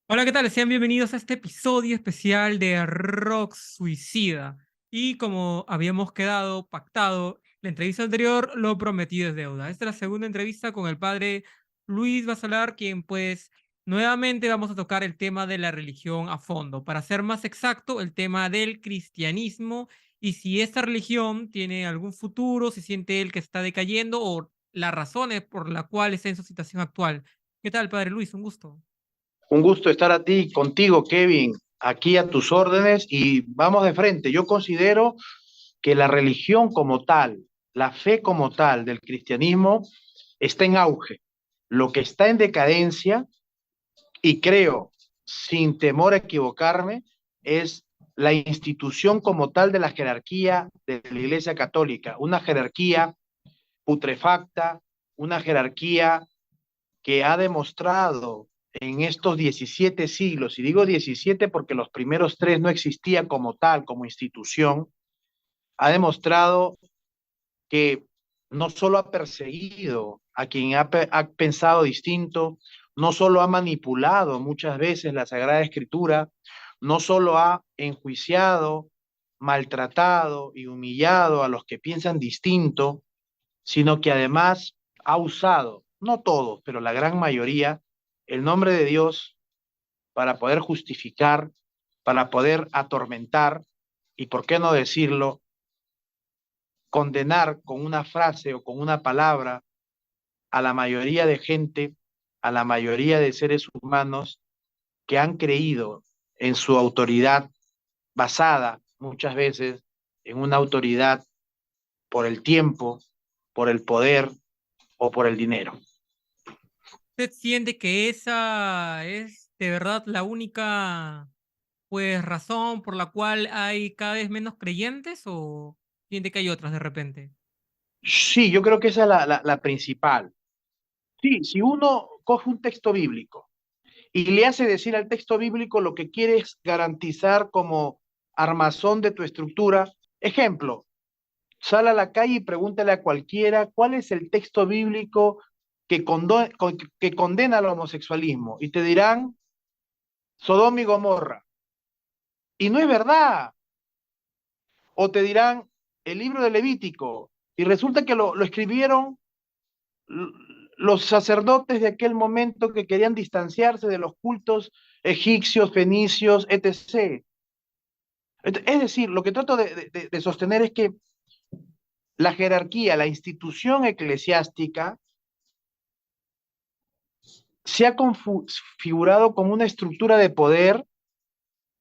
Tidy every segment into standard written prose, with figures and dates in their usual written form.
Hola, ¿qué tal? Sean bienvenidos a este episodio especial de Rock Suicida. Y como habíamos quedado pactado, la entrevista anterior lo prometido es deuda. Esta es la segunda entrevista con el padre Luis Basalar, quien pues nuevamente vamos a tocar el tema de la religión a fondo. Para ser más exacto, el tema del cristianismo y si esta religión tiene algún futuro, si siente él que está decayendo o las razones por las cuales está en su situación actual. ¿Qué tal, padre Luis? Un gusto. Un gusto estar a ti, contigo, Kevin, aquí a tus órdenes y vamos de frente. Yo considero que la religión como tal, la fe como tal del cristianismo está en auge. Lo que está en decadencia, y creo, sin temor a equivocarme, es la institución como tal de la jerarquía de la Iglesia Católica, una jerarquía putrefacta, una jerarquía que ha demostrado en estos 17 siglos, y digo 17 porque los primeros tres no existía como tal, como institución, ha demostrado que no solo ha perseguido a quien ha pensado distinto, no solo ha manipulado muchas veces la Sagrada Escritura, no solo ha enjuiciado, maltratado y humillado a los que piensan distinto, sino que además ha usado, no todos, pero la gran mayoría, el nombre de Dios para poder justificar, para poder atormentar y, por qué no decirlo, condenar con una frase o con una palabra a la mayoría de gente, a la mayoría de seres humanos que han creído en su autoridad basada muchas veces en una autoridad por el tiempo, por el poder o por el dinero. ¿Usted siente que esa es de verdad la única pues razón por la cual hay cada vez menos creyentes o siente que hay otras de repente? Sí, yo creo que esa es la principal. Sí, si uno coge un texto bíblico y le hace decir al texto bíblico lo que quieres garantizar como armazón de tu estructura, ejemplo, sal a la calle y pregúntale a cualquiera cuál es el texto bíblico que condena al homosexualismo y te dirán Sodoma y Gomorra. Y no es verdad. O te dirán el libro de Levítico y resulta que lo escribieron los sacerdotes de aquel momento que querían distanciarse de los cultos egipcios, fenicios, etc. Es decir, lo que trato de sostener es que la jerarquía, la institución eclesiástica se ha configurado como una estructura de poder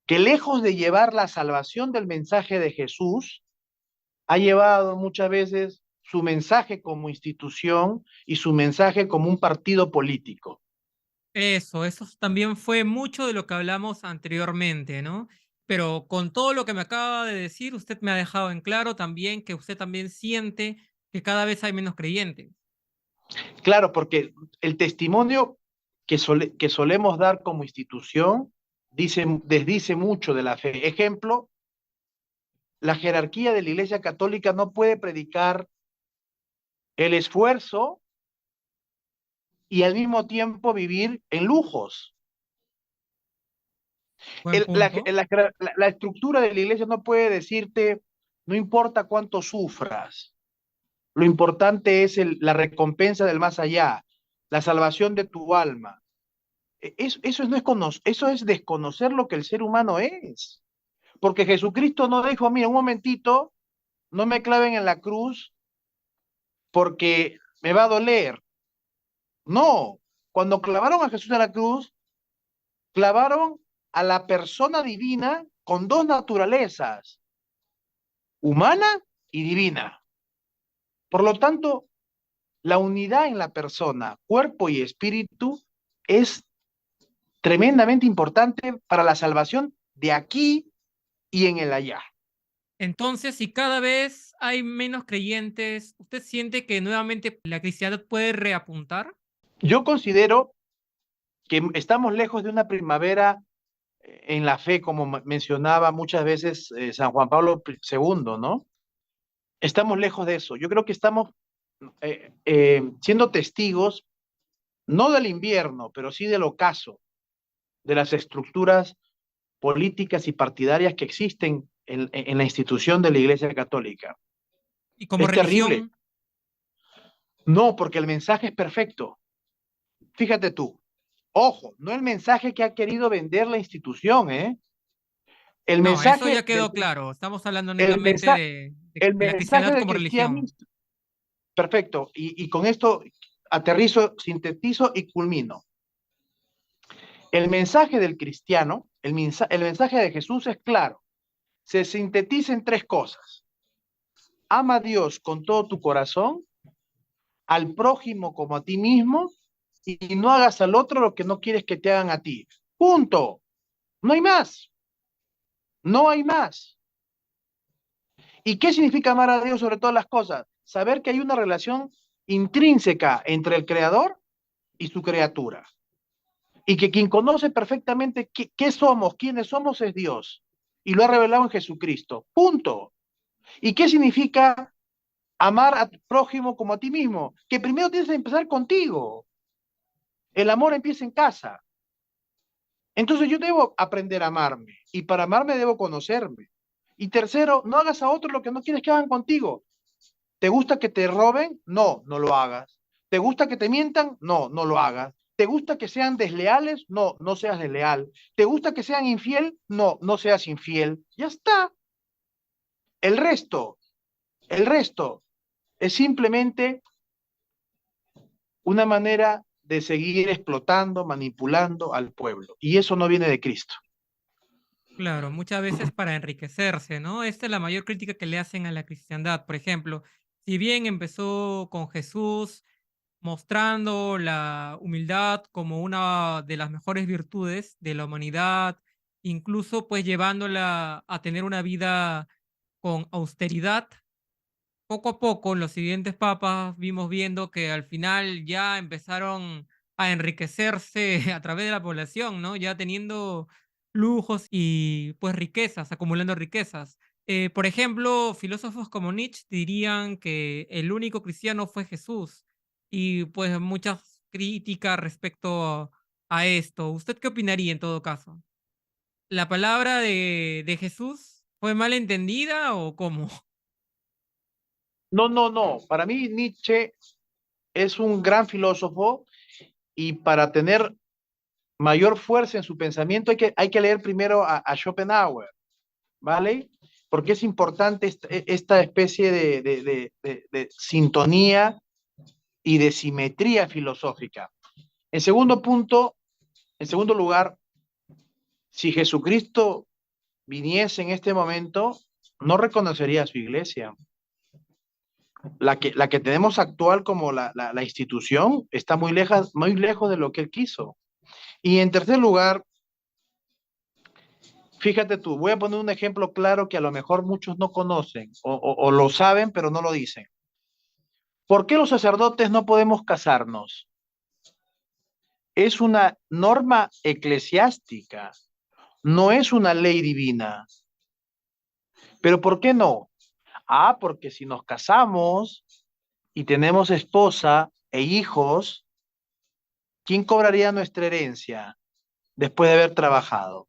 que lejos de llevar la salvación del mensaje de Jesús, ha llevado muchas veces su mensaje como institución y su mensaje como un partido político. Eso también fue mucho de lo que hablamos anteriormente, ¿no? Pero con todo lo que me acaba de decir, usted me ha dejado en claro también que usted también siente que cada vez hay menos creyentes. Claro, porque el testimonio que solemos dar como institución desdice mucho de la fe. Ejemplo, la jerarquía de la Iglesia Católica no puede predicar el esfuerzo y al mismo tiempo vivir en lujos. Buen punto. La estructura de la Iglesia no puede decirte, no importa cuánto sufras, lo importante es la recompensa del más allá, la salvación de tu alma. Eso, no es eso es desconocer lo que el ser humano es. Porque Jesucristo no dijo, mira, un momentito, no me claven en la cruz porque me va a doler. No, cuando clavaron a Jesús en la cruz, clavaron a la persona divina con dos naturalezas, humana y divina. Por lo tanto, la unidad en la persona, cuerpo y espíritu, es tremendamente importante para la salvación de aquí y en el allá. Entonces, si cada vez hay menos creyentes, ¿usted siente que nuevamente la cristiandad puede reapuntar? Yo considero que estamos lejos de una primavera en la fe, como mencionaba muchas veces San Juan Pablo II, ¿no? Estamos lejos de eso. Yo creo que estamos siendo testigos, no del invierno, pero sí del ocaso. de las estructuras políticas y partidarias que existen en la institución de la Iglesia Católica. Y como Es terrible. religión, No, porque el mensaje es perfecto. Fíjate tú. Ojo, no el mensaje que ha querido vender la institución, ¿eh? El no, eso mensaje ya quedó claro. Estamos hablando el únicamente mensaje, el de la mensaje cristiandad del como religión. cristianismo. Perfecto. Y con esto aterrizo, sintetizo y culmino. El mensaje del cristiano, el mensaje de Jesús es claro. Se sintetiza en tres cosas. Ama a Dios con todo tu corazón, al prójimo como a ti mismo, y no hagas al otro lo que no quieres que te hagan a ti. Punto. No hay más. No hay más. ¿Y qué significa amar a Dios sobre todas las cosas? Saber que hay una relación intrínseca entre el Creador y su criatura. Y que quien conoce perfectamente qué somos, quiénes somos, es Dios. Y lo ha revelado en Jesucristo. Punto. ¿Y qué significa amar a tu prójimo como a ti mismo? Que primero tienes que empezar contigo. El amor empieza en casa. Entonces yo debo aprender a amarme. Y para amarme debo conocerme. Y tercero, no hagas a otros lo que no quieres que hagan contigo. ¿Te gusta que te roben? No, no lo hagas. ¿Te gusta que te mientan? No, no lo hagas. ¿Te gusta que sean desleales? No, no seas desleal. ¿Te gusta que sean infiel? No, no seas infiel. Ya está. El resto, el resto es simplemente una manera de seguir explotando, manipulando al pueblo. Y eso no viene de Cristo. Claro, muchas veces para enriquecerse, ¿no? Esta es la mayor crítica que le hacen a la cristiandad. Por ejemplo, si bien empezó con Jesús mostrando la humildad como una de las mejores virtudes de la humanidad, incluso pues llevándola a tener una vida con austeridad, poco a poco los siguientes papas vimos viendo que al final ya empezaron a enriquecerse a través de la población, ¿no? Ya teniendo lujos y pues riquezas, acumulando riquezas. Por ejemplo, filósofos como Nietzsche dirían que el único cristiano fue Jesús y pues muchas críticas respecto a esto. ¿Usted qué opinaría en todo caso? ¿La palabra de Jesús fue mal entendida o cómo? No, no, no. Para mí Nietzsche es un gran filósofo y para tener mayor fuerza en su pensamiento hay que leer primero a Schopenhauer, ¿vale? Porque es importante esta especie de sintonía y de simetría filosófica. En segundo punto, en segundo lugar, si Jesucristo viniese en este momento, no reconocería a su iglesia. La que tenemos actual como la institución está muy lejos de lo que él quiso. Y en tercer lugar, fíjate tú, voy a poner un ejemplo claro que a lo mejor muchos no conocen o lo saben, pero no lo dicen. ¿Por qué los sacerdotes no podemos casarnos? Es una norma eclesiástica, no es una ley divina. ¿Pero por qué no? Ah, porque si nos casamos y tenemos esposa e hijos, ¿quién cobraría nuestra herencia después de haber trabajado?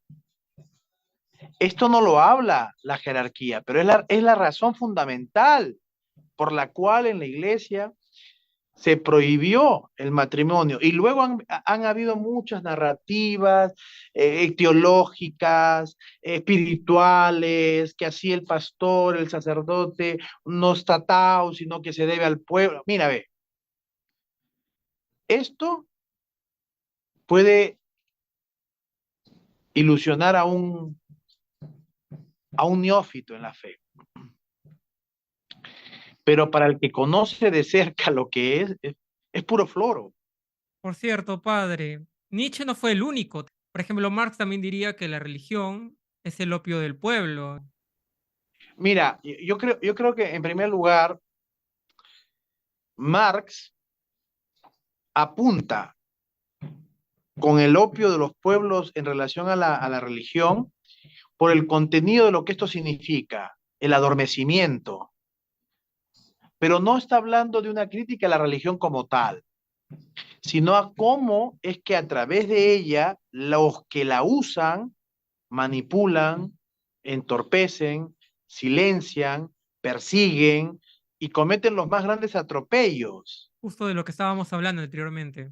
Esto no lo habla la jerarquía, pero es la razón fundamental por la cual en la iglesia se prohibió el matrimonio. Y luego han habido muchas narrativas teológicas, espirituales, que así el pastor, el sacerdote, no está atado, sino que se debe al pueblo. Mira, ve, esto puede ilusionar a un neófito en la fe. Pero para el que conoce de cerca lo que es puro floro. Por cierto, padre, Nietzsche no fue el único. Por ejemplo, Marx también diría que la religión es el opio del pueblo. Mira, yo creo que en primer lugar, Marx apunta con el opio de los pueblos en relación a la religión por el contenido de lo que esto significa, el adormecimiento, pero no está hablando de una crítica a la religión como tal, sino a cómo es que a través de ella los que la usan manipulan, entorpecen, silencian, persiguen y cometen los más grandes atropellos. Justo de lo que estábamos hablando anteriormente.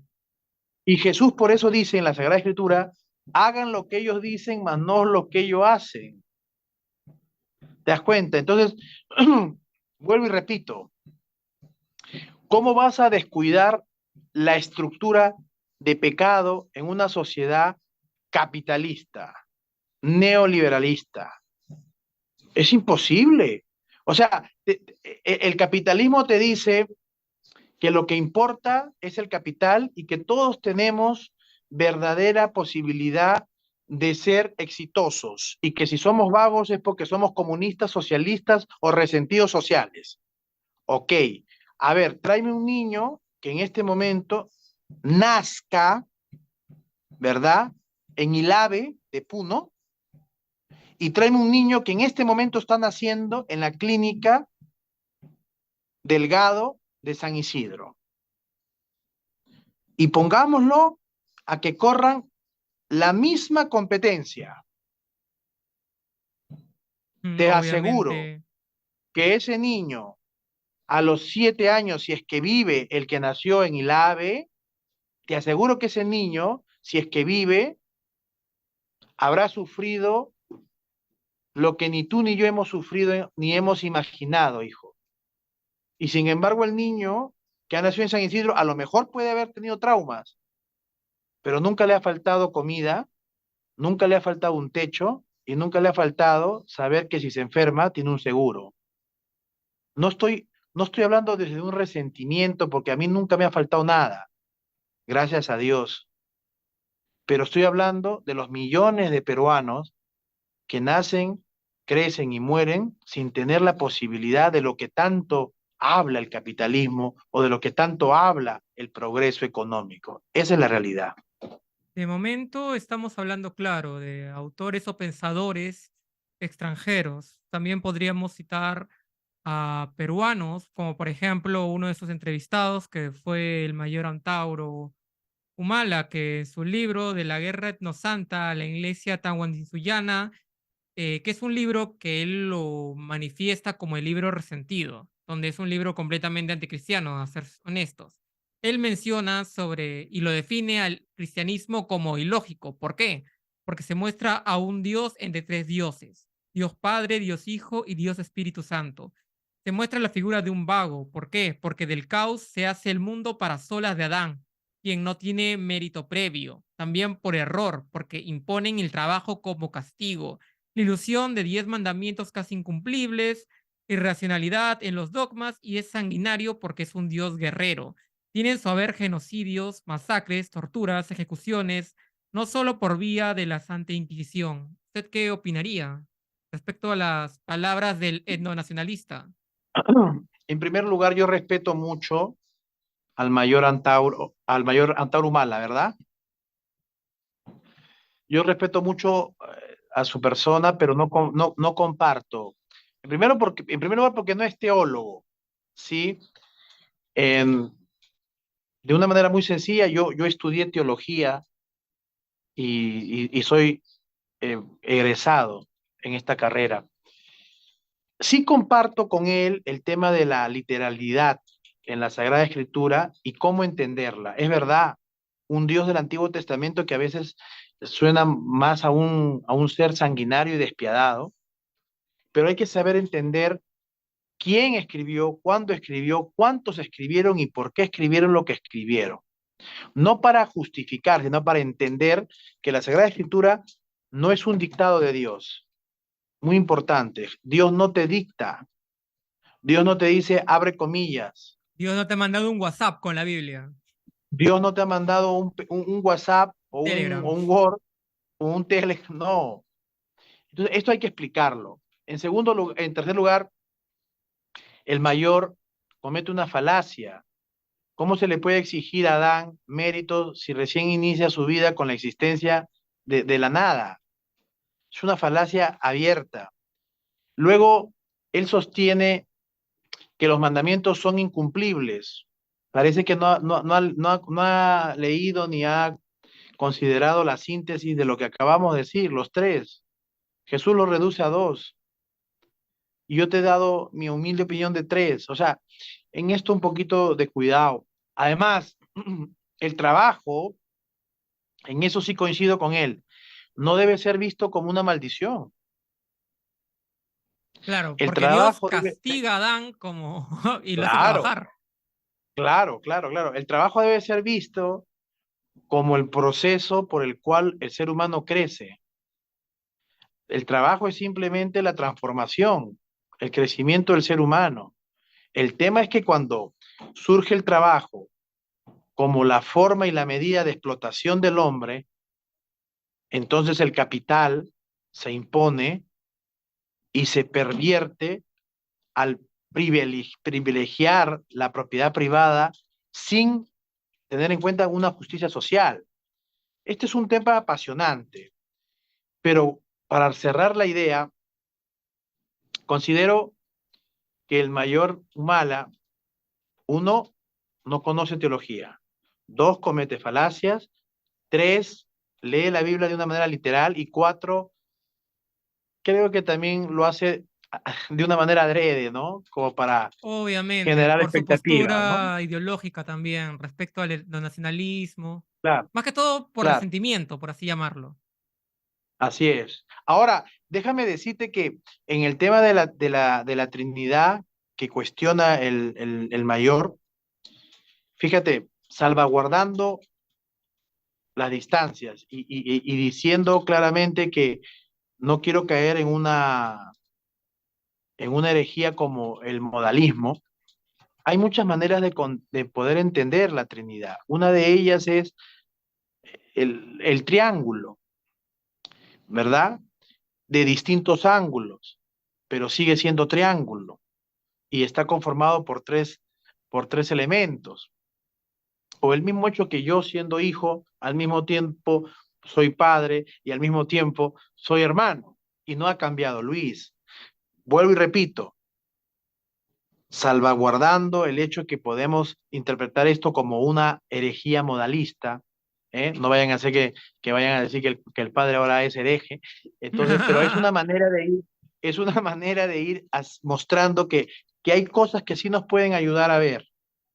Y Jesús por eso dice en la Sagrada Escritura, hagan lo que ellos dicen, mas no lo que ellos hacen. ¿Te das cuenta? Entonces, vuelvo y repito, ¿cómo vas a descuidar la estructura de pecado en una sociedad capitalista, neoliberalista? Es imposible. O sea, el capitalismo te dice que lo que importa es el capital y que todos tenemos verdadera posibilidad de ser exitosos y que si somos vagos es porque somos comunistas, socialistas o resentidos sociales. Ok, a ver, tráeme un niño que en este momento nazca, ¿verdad? En Ilave de Puno, y tráeme un niño que en este momento está naciendo en la clínica Delgado de San Isidro. Y pongámoslo a que corran la misma competencia. Te aseguro Obviamente, que ese niño a los 7 años, si es que vive el que nació en Ilave, te aseguro que ese niño, si es que vive, habrá sufrido lo que ni tú ni yo hemos sufrido ni hemos imaginado, hijo. Y sin embargo, el niño que ha nacido en San Isidro a lo mejor puede haber tenido traumas, pero nunca le ha faltado comida, nunca le ha faltado un techo y nunca le ha faltado saber que si se enferma tiene un seguro. No estoy hablando desde un resentimiento porque a mí nunca me ha faltado nada, gracias a Dios, pero estoy hablando de los millones de peruanos que nacen, crecen y mueren sin tener la posibilidad de lo que tanto habla el capitalismo o de lo que tanto habla el progreso económico. Esa es la realidad. de momento estamos hablando, claro, de autores o pensadores extranjeros. También podríamos citar a peruanos, como por ejemplo uno de sus entrevistados, que fue el mayor Antauro Humala, que en su libro de la guerra etnosanta a la iglesia tahuantinsuyoana, que es un libro que él lo manifiesta como el libro resentido, donde es un libro completamente anticristiano, a ser honestos. Él menciona sobre y lo define al cristianismo como ilógico. ¿Por qué? Porque se muestra a un Dios entre tres dioses, Dios Padre, Dios Hijo y Dios Espíritu Santo. Se muestra la figura de un vago. ¿Por qué? Porque del caos se hace el mundo para solas de Adán, quien no tiene mérito previo. También por error, porque imponen el trabajo como castigo, la ilusión de 10 mandamientos casi incumplibles, irracionalidad en los dogmas y es sanguinario porque es un dios guerrero. Tiene en su haber genocidios, masacres, torturas, ejecuciones, no solo por vía de la Santa Inquisición. ¿Usted qué opinaría respecto a las palabras del etnonacionalista? En primer lugar, yo respeto mucho al mayor Antauro Humala, ¿verdad? Yo respeto mucho a su persona, pero no comparto. En primer lugar, porque no es teólogo, ¿sí? En- de una manera muy sencilla, yo estudié teología y soy egresado en esta carrera. Sí comparto con él el tema de la literalidad en la Sagrada Escritura y cómo entenderla. Es verdad, un Dios del Antiguo Testamento que a veces suena más a un ser sanguinario y despiadado, pero hay que saber entender quién escribió, cuándo escribió, cuántos escribieron y por qué escribieron lo que escribieron. No para justificar, sino para entender que la Sagrada Escritura no es un dictado de Dios. Muy importante, Dios no te dicta, Dios no te dice abre comillas, Dios no te ha mandado un WhatsApp con la Biblia. Dios no te ha mandado un WhatsApp o Telegram. un Word o un Telegram, no. Entonces, esto hay que explicarlo. En tercer lugar, el mayor comete una falacia. ¿Cómo se le puede exigir a Adán méritos si recién inicia su vida con la existencia de la nada? Es una falacia abierta. Luego, él sostiene que los mandamientos son incumplibles. Parece que no ha leído ni ha considerado la síntesis de lo que acabamos de decir, los tres. Jesús lo reduce a dos. Y yo te he dado mi humilde opinión de tres. O sea, en esto un poquito de cuidado. Además, el trabajo, en eso sí coincido con él, no debe ser visto como una maldición. Claro, El porque Dios trabajo debe, castiga a Adán como y lo hace claro, trabajar. claro. El trabajo debe ser visto como el proceso por el cual el ser humano crece. El trabajo es simplemente la transformación, el crecimiento del ser humano. El tema es que cuando surge el trabajo como la forma y la medida de explotación del hombre, entonces el capital se impone y se pervierte al privilegiar la propiedad privada sin tener en cuenta una justicia social. Este es un tema apasionante, pero para cerrar la idea, considero que el mayor mala, uno, no conoce teología, dos, comete falacias, tres, lee la Biblia de una manera literal y cuatro, creo que también lo hace de una manera adrede, ¿no? Como para Obviamente, generar por su expectativas, ¿no? postura ideológica también respecto al nacionalismo, Claro, más que todo por claro, resentimiento, por así llamarlo. así es. Ahora, déjame decirte que en el tema de la Trinidad que cuestiona el mayor, fíjate, salvaguardando las distancias y diciendo claramente que no quiero caer en una herejía como el modalismo. Hay muchas maneras de poder entender la Trinidad. Una de ellas es el triángulo, ¿verdad? De distintos ángulos, pero sigue siendo triángulo y está conformado por tres elementos. O el mismo hecho que yo siendo hijo, al mismo tiempo soy padre y al mismo tiempo soy hermano. Y no ha cambiado, Luis. Vuelvo y repito, salvaguardando el hecho que podemos interpretar esto como una herejía modalista, ¿eh? No vayan a hacer que vayan a decir que el padre ahora es hereje. Entonces, pero es una manera de ir, es una manera de ir mostrando que hay cosas que sí nos pueden ayudar a ver,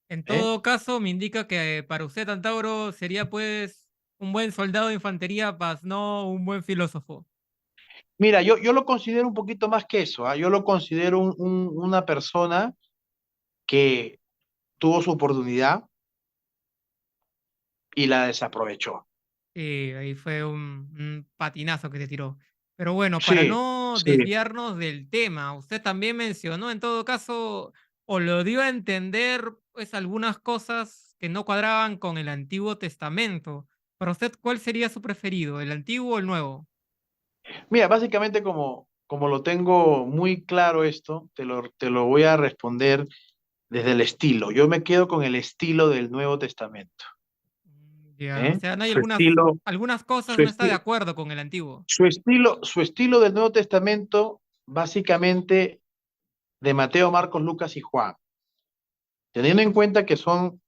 En ¿eh? todo caso, me indica que para usted, Antauro, sería pues un buen soldado de infantería, más no un buen filósofo. Mira, yo lo considero un poquito más que eso, ¿ah? Yo lo considero una persona que tuvo su oportunidad y la desaprovechó. Sí, ahí fue un patinazo que se tiró. Pero bueno, para Sí, no sí. desviarnos del tema, usted también mencionó, en todo caso, o lo dio a entender, pues algunas cosas que no cuadraban con el Antiguo Testamento. Para usted, ¿cuál sería su preferido, el Antiguo o el Nuevo? Mira, básicamente como lo tengo muy claro esto, te lo voy a responder desde el estilo. Yo me quedo con el estilo del Nuevo Testamento, Ya, o ¿eh? sea, no hay algunas cosas Su no está de estilo, acuerdo con el Antiguo. su estilo del Nuevo Testamento, básicamente de Mateo, Marcos, Lucas y Juan. Teniendo en cuenta que son,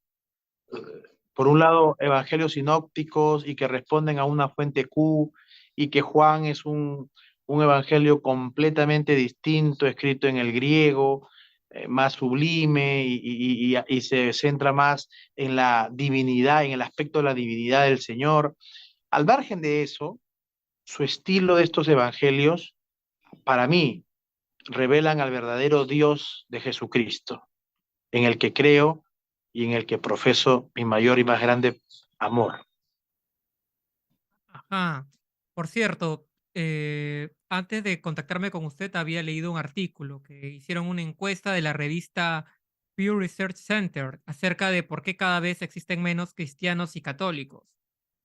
por un lado, evangelios sinópticos y que responden a una fuente Q, y que Juan es un evangelio completamente distinto, escrito en el griego, más sublime y se centra más en la divinidad, en el aspecto de la divinidad del Señor. Al margen de eso, su estilo de estos evangelios, para mí, revelan al verdadero Dios de Jesucristo, en el que creo y en el que profeso mi mayor y más grande amor. Ajá. Por cierto, antes de contactarme con usted, había leído un artículo que hicieron una encuesta de la revista Pew Research Center acerca de por qué cada vez existen menos cristianos y católicos.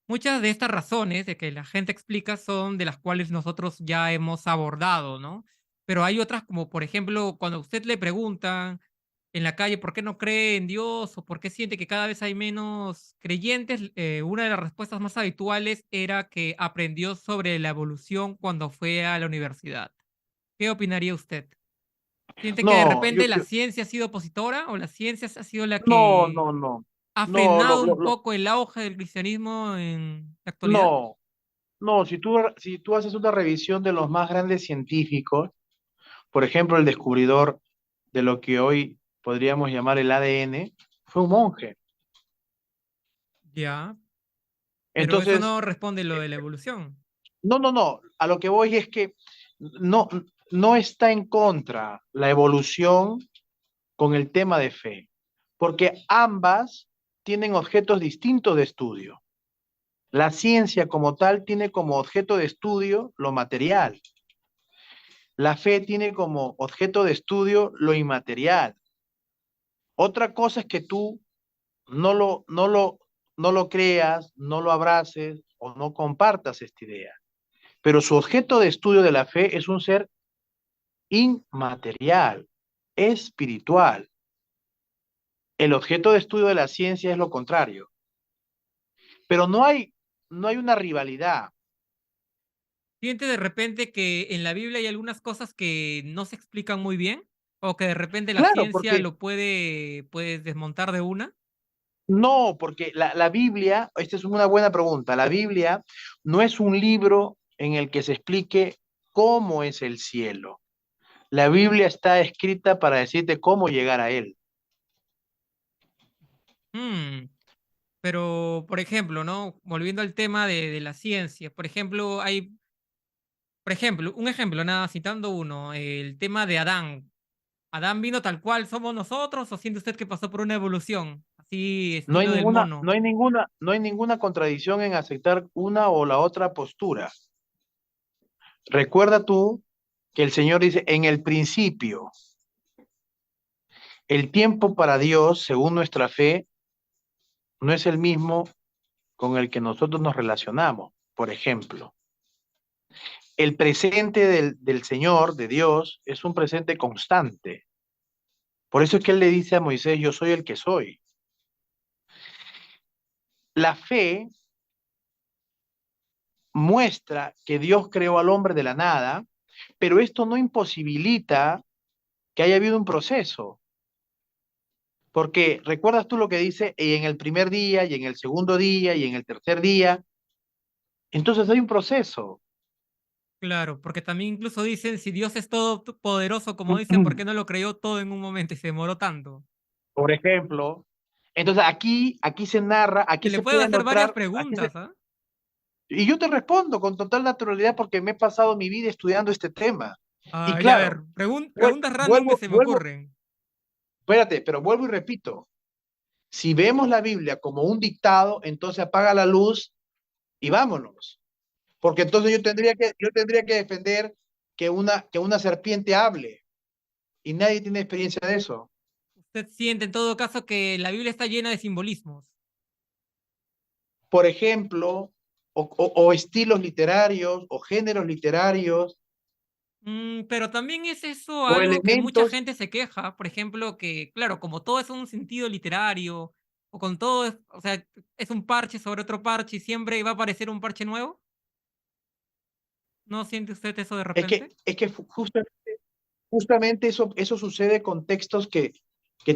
Muchas de estas razones de que la gente explica son de las cuales nosotros ya hemos abordado, ¿no? Pero hay otras como, por ejemplo, cuando a usted le preguntan en la calle por qué no cree en Dios o por qué siente que cada vez hay menos creyentes, una de las respuestas más habituales era que aprendió sobre la evolución cuando fue a la universidad. ¿Qué opinaría usted? ¿Siente que de No, repente la ciencia ha sido opositora o la ciencia ha sido la no, que no, no, ha no, frenado un poco el auge del cristianismo en la actualidad? no, no, si tú haces una revisión de los más grandes científicos, por ejemplo, el descubridor de lo que hoy podríamos llamar el ADN, fue un monje. Ya, pero eso Entonces, no responde lo de la evolución. no, a lo que voy es que no, no está en contra la evolución con el tema de fe, porque ambas tienen objetos distintos de estudio. La ciencia como tal tiene como objeto de estudio lo material. La fe tiene como objeto de estudio lo inmaterial. Otra cosa es que tú no lo, no lo, no lo creas, no lo abraces o no compartas esta idea. Pero su objeto de estudio de la fe es un ser inmaterial, espiritual. El objeto de estudio de la ciencia es lo contrario. Pero no hay una rivalidad. ¿Siente de repente que en la Biblia hay algunas cosas que no se explican muy bien? ¿O que de repente la Claro, ciencia porque lo puede desmontar de una? no, porque la Biblia, esta es una buena pregunta, la Biblia no es un libro en el que se explique cómo es el cielo. La Biblia está escrita para decirte cómo llegar a él. Hmm, pero, por ejemplo, ¿no? Volviendo al tema de la ciencia, por ejemplo, un ejemplo, nada, citando uno, el tema de Adán. ¿Adán vino tal cual somos nosotros o siente usted que pasó por una evolución? Así, estilo del mono. No hay ninguna contradicción en aceptar una o la otra postura. Recuerda tú que el Señor dice, en el principio, el tiempo para Dios, según nuestra fe, no es el mismo con el que nosotros nos relacionamos. Por ejemplo, el presente del Señor, de Dios, es un presente constante. Por eso es que Él le dice a Moisés, yo soy el que soy. La fe muestra que Dios creó al hombre de la nada, pero esto no imposibilita que haya habido un proceso. Porque recuerdas tú lo que dice, y en el primer día, y en el segundo día, y en el tercer día. Entonces hay un proceso. Claro, porque también incluso dicen, si Dios es todopoderoso, como dicen, ¿por qué no lo creó todo en un momento y se demoró tanto? Por ejemplo, entonces aquí se narra, Se aquí le se pueden puede hacer varias mostrar, preguntas, ¿ah? y yo te respondo con total naturalidad porque me he pasado mi vida estudiando este tema. Y Ah, ya a ver, claro, preguntas random que se me ocurren. espérate, pero vuelvo y repito, si vemos la Biblia como un dictado, entonces apaga la luz y vámonos. Porque entonces yo tendría que defender que una serpiente hable y nadie tiene experiencia de eso. Usted siente en todo caso que la Biblia está llena de simbolismos. Por ejemplo, o estilos literarios o géneros literarios Pero también es eso o algo que mucha elementos. gente se queja, por ejemplo, que, claro, como todo es un sentido literario, o con todo, o sea, es un parche sobre otro parche y siempre va a aparecer un parche nuevo. ¿No siente usted eso de repente? Es que justamente eso sucede con textos que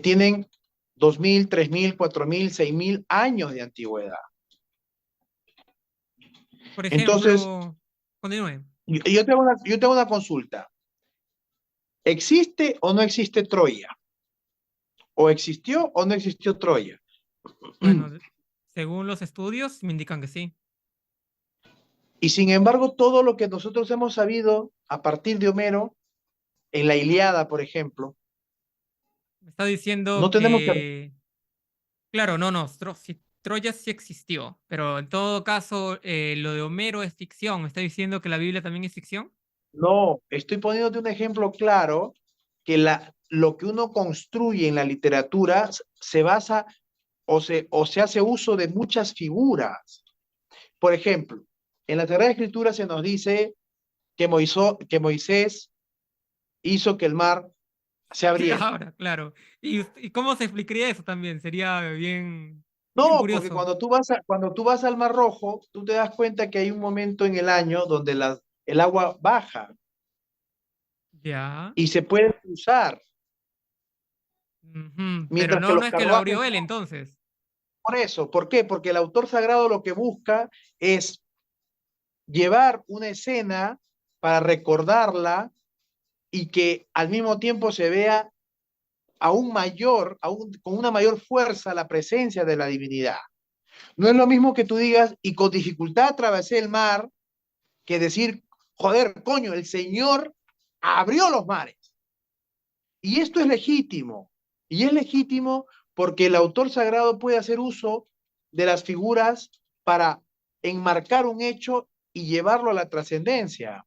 tienen 2000, 3000, 4000, 6000 años de antigüedad. Por Entonces, ejemplo, continúe. yo tengo una consulta. ¿Existe o no existe Troya? ¿O existió o no existió Troya? Bueno, según los estudios, me indican que sí. Y sin embargo, todo lo que nosotros hemos sabido a partir de Homero, en la Ilíada, por ejemplo, Me está diciendo no tenemos que... que, claro, no, no, Troya sí existió, pero en todo caso, lo de Homero es ficción. ¿Me está diciendo que la Biblia también es ficción? No, estoy poniéndote un ejemplo claro que lo que uno construye en la literatura se basa o se hace uso de muchas figuras. Por ejemplo, en la Sagrada Escritura se nos dice que Moisés hizo que el mar se Sí, abriera. ahora, claro. ¿Y cómo se explicaría eso también? Sería bien, bien No, porque curioso. cuando tú vas al Mar Rojo, tú te das cuenta que hay un momento en el año donde el agua baja. Ya. y se pueden usar, Ujú. Pero mientras que no, no los es que lo carruajes abrió él no. entonces. Por eso, ¿por qué? Porque el autor sagrado lo que busca es llevar una escena para recordarla y que al mismo tiempo se vea aún mayor, aún con una mayor fuerza la presencia de la divinidad. No es lo mismo que tú digas, y con dificultad atravesé el mar, que decir, joder, coño, el Señor abrió los mares. Y esto es legítimo. Y es legítimo porque el autor sagrado puede hacer uso de las figuras para enmarcar un hecho y llevarlo a la trascendencia.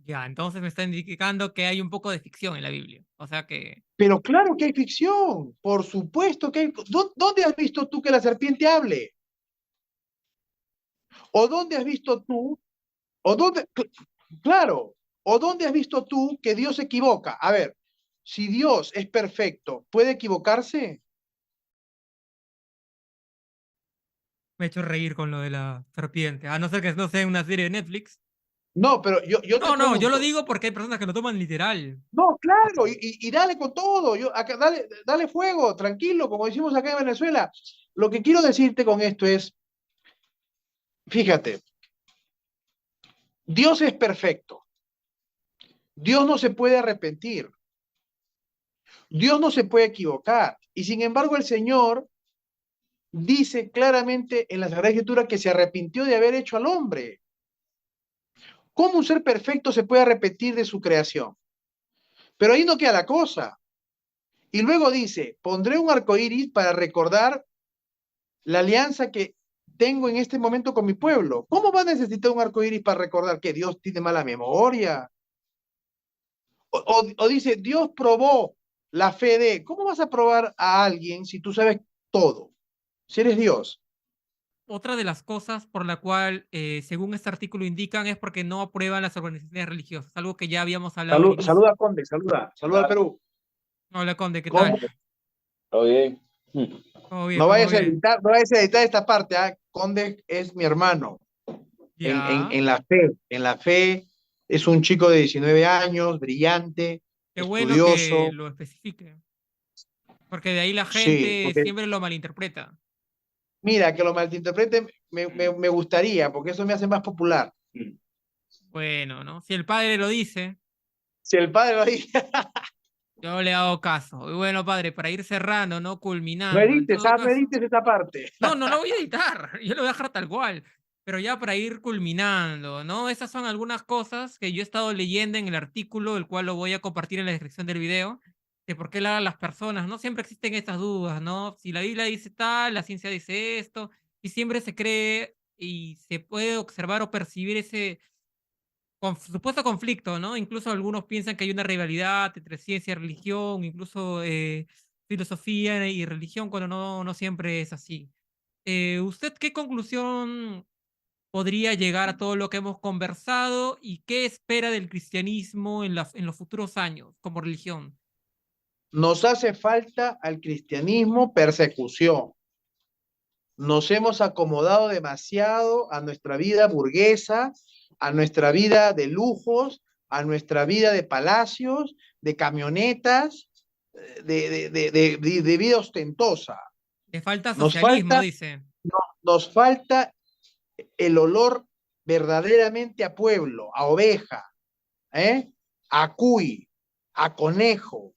Ya, entonces me está indicando que hay un poco de ficción en la Biblia. O sea que, Pero claro que hay ficción, por supuesto que hay. ¿Dónde has visto tú que la serpiente hable? ¿O dónde has visto tú? ¿O dónde? Claro. ¿O dónde has visto tú que Dios se equivoca? A ver, si Dios es perfecto, ¿puede equivocarse? me he hecho reír con lo de la serpiente. A no ser que no sea una serie de Netflix. No, pero yo te No, no, yo lo pregunto. digo porque hay personas que lo toman literal. No, claro, y dale con todo. Acá, dale fuego, tranquilo, como decimos acá en Venezuela. Lo que quiero decirte con esto es, fíjate, Dios es perfecto. Dios no se puede arrepentir. Dios no se puede equivocar. Y sin embargo, el Señor dice claramente en la Sagrada Escritura que se arrepintió de haber hecho al hombre. ¿Cómo un ser perfecto se puede arrepentir de su creación? Pero ahí no queda la cosa. Y luego dice, pondré un arco iris para recordar la alianza que tengo en este momento con mi pueblo. ¿Cómo va a necesitar un arco iris para recordar que Dios tiene mala memoria? O dice, Dios probó la fe de. ¿Cómo vas a probar a alguien si tú sabes todo? Si eres Dios. Otra de las cosas por la cual, según este artículo indican, es porque no aprueban las organizaciones religiosas, algo que ya habíamos hablado al inicio. Saluda, Conde, saluda al Perú. Hola, Conde, ¿qué ¿Cómo? tal? Todo bien. Todo bien, No todo vayas a bien. editar, no vayas a editar esta parte. ¿Ah? Conde es mi hermano Ya, en la fe. En la fe es un chico de 19 años, brillante, qué bueno que estudioso. lo especifique, porque de ahí la Sí, gente porque siempre lo malinterpreta. mira, que lo malinterpreten me gustaría, porque eso me hace más popular. Bueno, ¿no? Si el padre lo dice, Si el padre lo dice, yo le hago caso. Y bueno, padre, para ir cerrando, ¿no? no Culminando, en edites, todo ah, no caso. edites esa parte. No, no lo voy a editar, yo lo voy a dejar tal cual. Pero ya para ir culminando, ¿no? Esas son algunas cosas que yo he estado leyendo en el artículo, el cual lo voy a compartir en la descripción del video, de por qué las personas, ¿no? Siempre existen estas dudas, ¿no? Si la Biblia dice tal, la ciencia dice esto, y siempre se cree y se puede observar o percibir ese supuesto conflicto, ¿no? Incluso algunos piensan que hay una rivalidad entre ciencia y religión, incluso filosofía y religión, cuando no, no siempre es así. ¿Usted qué conclusión podría llegar a todo lo que hemos conversado y qué espera del cristianismo en los futuros años como religión? Nos hace falta al cristianismo persecución. Nos hemos acomodado demasiado a nuestra vida burguesa, a nuestra vida de lujos, a nuestra vida de palacios, de camionetas, de vida ostentosa. Le falta Nos socialismo, falta, dice. nos falta el olor verdaderamente a pueblo, a oveja, ¿eh? A cuy, a conejo,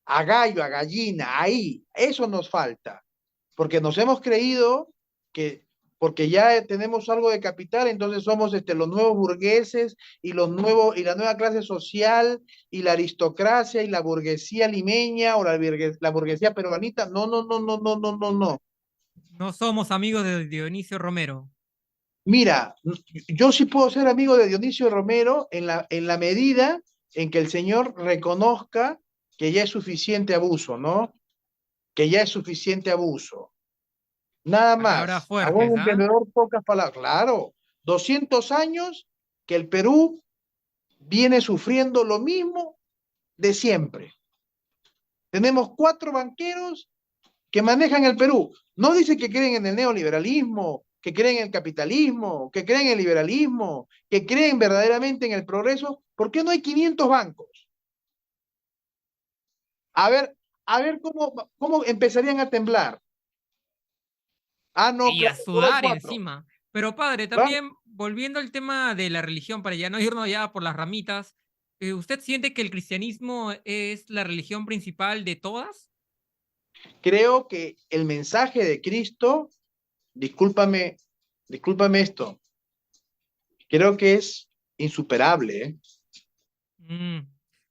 a gallo, a gallina, ahí, eso nos falta, porque nos hemos creído que porque ya tenemos algo de capital, entonces somos los nuevos burgueses y los nuevos y la nueva clase social y la aristocracia y la burguesía limeña o la burguesía peruanita. No, no, no, no, no, no, no, no. No somos amigos de Dionisio Romero. Mira, yo sí puedo ser amigo de Dionisio Romero en la medida en que el Señor reconozca que ya es suficiente abuso, ¿no? Que ya es suficiente abuso. Nada Palabras más. A fuertes, buen ¿ah? entendedor, pocas palabras. Claro, 200 años que el Perú viene sufriendo lo mismo de siempre. Tenemos 4 banqueros que manejan el Perú. No dice que creen en el neoliberalismo, que creen en el capitalismo, que creen en el liberalismo, que creen verdaderamente en el progreso, ¿por qué no hay 500 bancos? A ver, a ver cómo empezarían a temblar. Ah, no, Y a claro, solo hay sudar 4. encima. Pero padre, Claro. también volviendo al tema de la religión, para ya no irnos ya por las ramitas, ¿usted siente que el cristianismo es la religión principal de todas? Creo que el mensaje de Cristo, discúlpame, discúlpame esto, creo que es insuperable, ¿eh? Mm.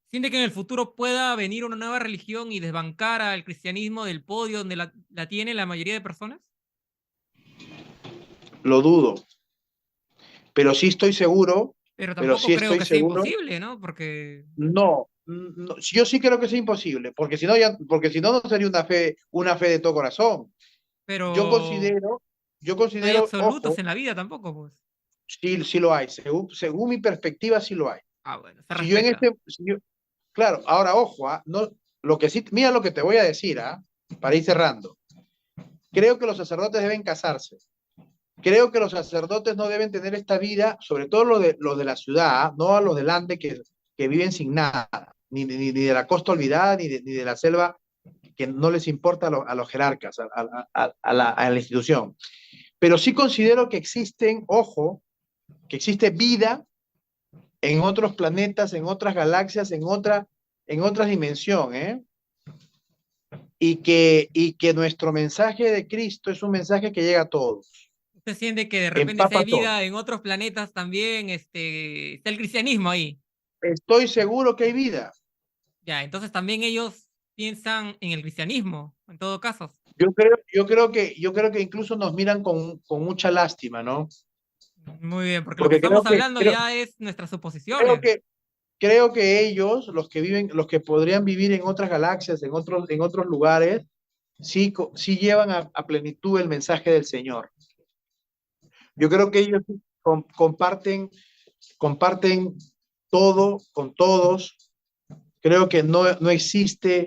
¿Siente que en el futuro pueda venir una nueva religión y desbancar al cristianismo del podio donde la tiene la mayoría de personas? Lo dudo, pero sí estoy seguro, Pero pero tampoco sí creo estoy que sea seguro. imposible, ¿no? Porque, No, no, yo sí creo que es imposible, porque si no, no sería una fe de todo corazón. Yo pero considero, yo no hay considero, absolutos ojo, en la vida tampoco, pues. sí, sí lo hay, según mi perspectiva sí lo hay. Ah, bueno, se Si yo en respeta. este, si yo- claro, ahora ojo, no, lo que sí, mira lo que te voy a decir, para ir cerrando. Creo que los sacerdotes deben casarse. Creo que los sacerdotes no deben tener esta vida, sobre todo los de la ciudad, no a los del Ande que viven sin nada, ni de la costa olvidada, ni de la selva, que no les importa a los jerarcas, a la institución. Pero sí considero que existen, ojo, que existe vida en otros planetas, en otras galaxias, en otras dimensiones, ¿eh? Y que nuestro mensaje de Cristo es un mensaje que llega a todos, ¿Usted siente que de repente si empapa hay a todos. vida en otros planetas también, está el cristianismo ahí? Estoy seguro que hay vida. Ya, entonces también ellos piensan en el cristianismo, en todo caso. Yo creo que incluso nos miran con mucha lástima, ¿no? Muy bien, porque lo que Porque estamos hablando ya es nuestras creo suposiciones. que, creo que ellos, los que podrían vivir en otras galaxias, en otros lugares, sí, sí llevan a plenitud el mensaje del Señor. Yo creo que ellos comparten todo con todos. Creo que no existe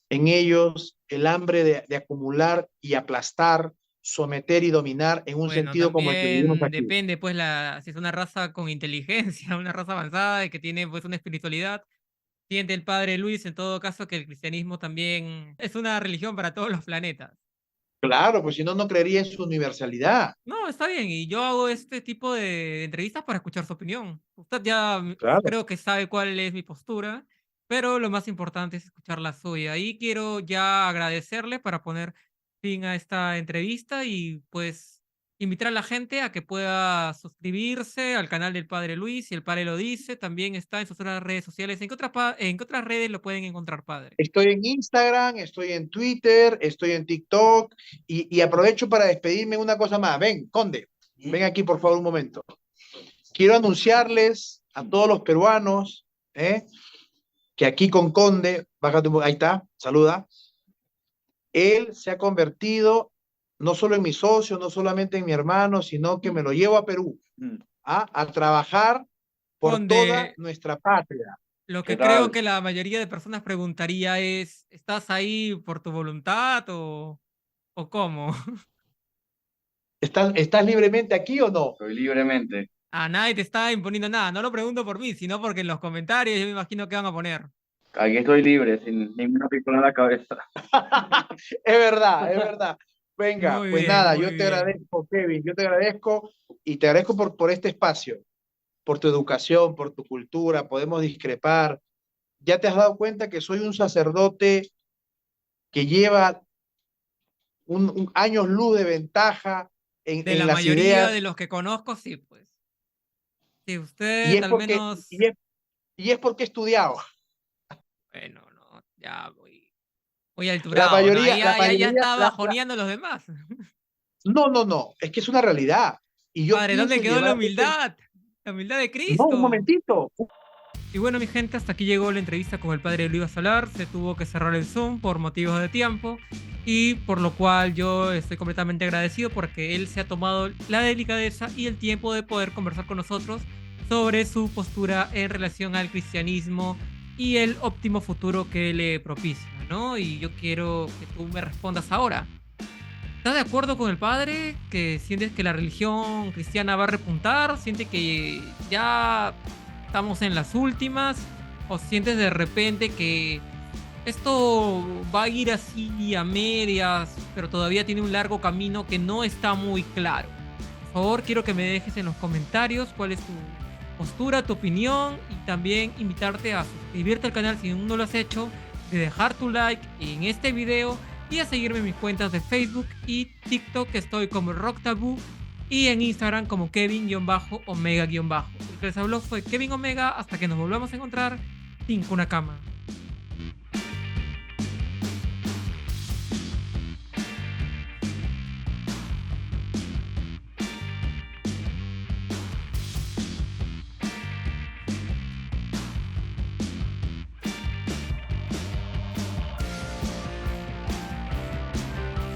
en ellos el hambre de acumular y aplastar, someter y dominar en un Bueno, sentido como el que vivimos también aquí. depende, pues, si es una raza con inteligencia, una raza avanzada y que tiene, pues, una espiritualidad. Siente el padre Luis, en todo caso, que el cristianismo también es una religión para todos los planetas. Claro, pues si no, no creería en su universalidad. No, está bien, y yo hago este tipo de entrevistas para escuchar su opinión. Usted ya Claro. creo que sabe cuál es mi postura, pero lo más importante es escuchar la suya. Y quiero ya agradecerle para poner fin a esta entrevista y pues invitar a la gente a que pueda suscribirse al canal del Padre Luis, si el Padre lo dice, también está en sus otras redes sociales. ¿En qué otras redes lo pueden encontrar, Padre? Estoy en Instagram, estoy en Twitter, estoy en TikTok y aprovecho para despedirme una cosa más. Ven, Conde, ven aquí por favor un momento. Quiero anunciarles a todos los peruanos, que aquí con Conde, ahí está, saluda. Él se ha convertido no solo en mi socio, no solamente en mi hermano, sino que me lo llevo a Perú, a trabajar por toda Donde nuestra patria. lo ¿Qué que creo tal? que la mayoría de personas preguntaría es, ¿estás ahí por tu voluntad o cómo? ¿Estás libremente aquí o no? Estoy libremente. A nadie te está imponiendo nada. No lo pregunto por mí, sino porque en los comentarios yo me imagino que van a poner. Aquí estoy libre, sin ninguna pistola en la cabeza. Es verdad, es verdad. Venga, Muy pues bien, nada, muy yo te bien. agradezco, Kevin, yo te agradezco y te agradezco por este espacio, por tu educación, por tu cultura, podemos discrepar. Ya te has dado cuenta que soy un sacerdote que lleva un años luz de ventaja De en la las mayoría ideas de los que conozco, sí, pues. Si y usted es al porque, menos, y es porque he estudiado. bueno, no, ya voy La alturado, ¿no? mayoría, Ahí la ya mayoría, está bajoneando a los demás. no, no, no, es que es una realidad. Y yo Padre, ¿dónde pienso quedó la llevar humildad? La humildad de no, un Cristo. momentito. Y bueno, mi gente, hasta aquí llegó la entrevista con el padre Luis Salar. Se tuvo que cerrar el Zoom por motivos de tiempo y por lo cual yo estoy completamente agradecido porque él se ha tomado la delicadeza y el tiempo de poder conversar con nosotros sobre su postura en relación al cristianismo y el óptimo futuro que le propicia, ¿no? Y yo quiero que tú me respondas ahora. ¿Estás de acuerdo con el padre? ¿Que sientes que la religión cristiana va a repuntar? ¿Sientes que ya estamos en las últimas? ¿O sientes de repente que esto va a ir así a medias, pero todavía tiene un largo camino que no está muy claro? Por favor, quiero que me dejes en los comentarios cuál es tu postura, tu opinión, y también invitarte a suscribirte al canal si aún no lo has hecho, de dejar tu like en este video y a seguirme en mis cuentas de Facebook y TikTok, que estoy como Rock Taboo, y en Instagram como Kevin-Omega-. El que les habló fue Kevin Omega. Hasta que nos volvamos a encontrar, Tin Kuna Kama.